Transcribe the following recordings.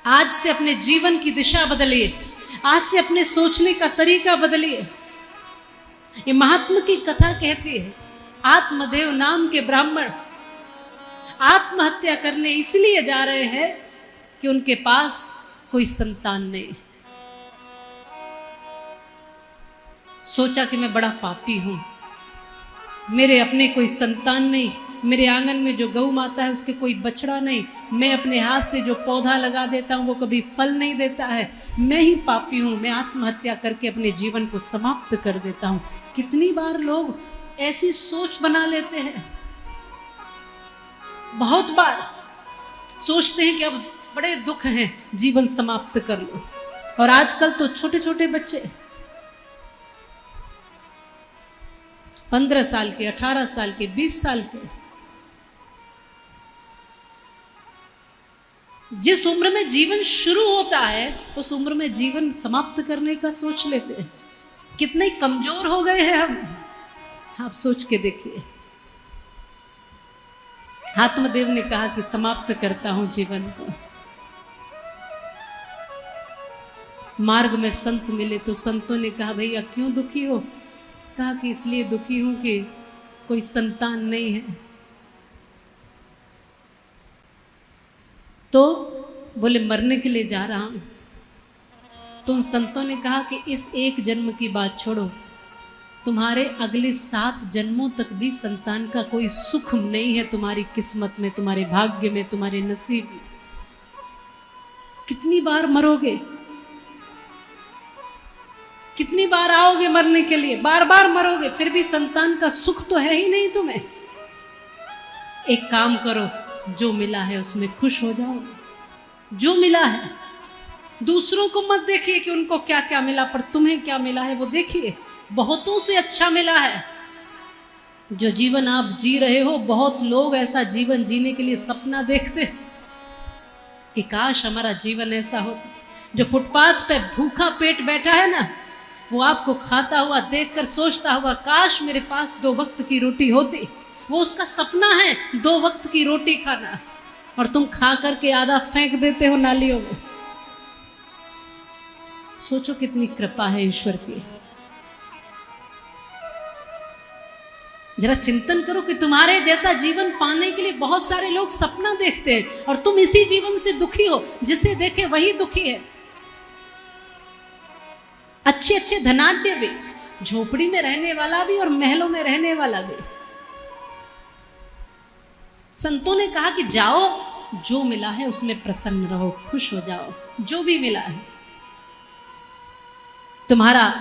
आज से अपने जीवन की दिशा बदलिए, आज से अपने सोचने का तरीका बदलिए। ये महात्मा की कथा कहती है, आत्मदेव नाम के ब्राह्मण आत्महत्या करने इसलिए जा रहे हैं कि उनके पास कोई संतान नहीं। सोचा कि मैं बड़ा पापी हूं, मेरे अपने कोई संतान नहीं, मेरे आंगन में जो गौ माता है उसके कोई बछड़ा नहीं, मैं अपने हाथ से जो पौधा लगा देता हूं वो कभी फल नहीं देता है, मैं ही पापी हूं, मैं आत्महत्या करके अपने जीवन को समाप्त कर देता हूं। कितनी बार लोग ऐसी सोच बना लेते हैं, बहुत बार सोचते हैं कि अब बड़े दुख हैं, जीवन समाप्त कर लो। और आजकल तो छोटे छोटे बच्चे 15 साल के, 18 साल के, 20 साल के, जिस उम्र में जीवन शुरू होता है उस उम्र में जीवन समाप्त करने का सोच लेते हैं। कितने कमजोर हो गए हैं हम, आप सोच के देखिए। आत्मदेव ने कहा कि समाप्त करता हूं जीवन को। मार्ग में संत मिले तो संतों ने कहा, भैया क्यों दुखी हो? कहा कि इसलिए दुखी हूं कि कोई संतान नहीं है। तो बोले मरने के लिए जा रहा हूं। तो उन संतों ने कहा कि इस एक जन्म की बात छोड़ो, तुम्हारे अगले 7 जन्मों तक भी संतान का कोई सुख नहीं है तुम्हारी किस्मत में, तुम्हारे भाग्य में, तुम्हारे नसीब में। कितनी बार मरोगे, कितनी बार आओगे मरने के लिए, बार बार मरोगे, फिर भी संतान का सुख तो है ही नहीं तुम्हें। एक काम करो, जो मिला है उसमें खुश हो जाओ। जो मिला है, दूसरों को मत देखिए कि उनको क्या क्या मिला, पर तुम्हें क्या मिला है वो देखिए। बहुतों से अच्छा मिला है जो जीवन आप जी रहे हो। बहुत लोग ऐसा जीवन जीने के लिए सपना देखते कि काश हमारा जीवन ऐसा होता। जो फुटपाथ पे भूखा पेट बैठा है ना, वो आपको खाता हुआ देखकर सोचता होगा काश मेरे पास 2 वक्त की रोटी होती। वो उसका सपना है 2 वक्त की रोटी खाना, और तुम खा करके आधा फेंक देते हो नालियों में। सोचो कितनी कृपा है ईश्वर की। जरा चिंतन करो कि तुम्हारे जैसा जीवन पाने के लिए बहुत सारे लोग सपना देखते हैं और तुम इसी जीवन से दुखी हो। जिसे देखे वही दुखी है। अच्छे अच्छे धनाढ्य भी, झोपड़ी में रहने वाला भी और महलों में रहने वाला भी। संतों ने कहा कि जाओ, जो मिला है उसमें प्रसन्न रहो, खुश हो जाओ। जो भी मिला है, तुम्हारा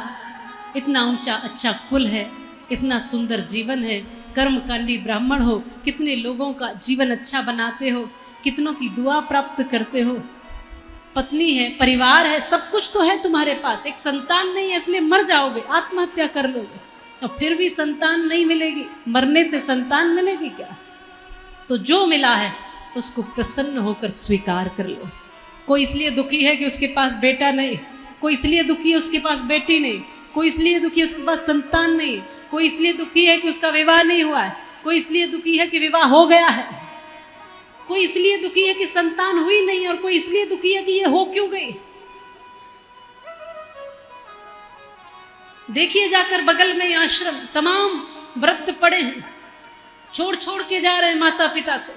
इतना ऊंचा अच्छा कुल है, इतना सुंदर जीवन है, कर्मकांडी ब्राह्मण हो, कितने लोगों का जीवन अच्छा बनाते हो, कितनों की दुआ प्राप्त करते हो, पत्नी है, परिवार है, सब कुछ तो है तुम्हारे पास। एक संतान नहीं है इसलिए मर जाओगे, आत्महत्या कर लोगे, और फिर भी संतान नहीं मिलेगी। मरने से संतान मिलेगी क्या? तो जो मिला है उसको प्रसन्न होकर स्वीकार कर लो। कोई इसलिए दुखी है कि उसके पास बेटा नहीं, कोई इसलिए दुखी है उसके पास बेटी नहीं, कोई इसलिए दुखी है उसके पास संतान नहीं, कोई इसलिए दुखी है कि उसका विवाह नहीं हुआ है, कोई इसलिए दुखी है कि विवाह हो गया है, कोई इसलिए दुखी है कि संतान हुई नहीं, और कोई इसलिए दुखी है कि ये हो क्यों गई। देखिए जाकर बगल में आश्रम, तमाम व्रत पड़े हैं, छोड़ छोड़ के जा रहे हैं माता पिता को।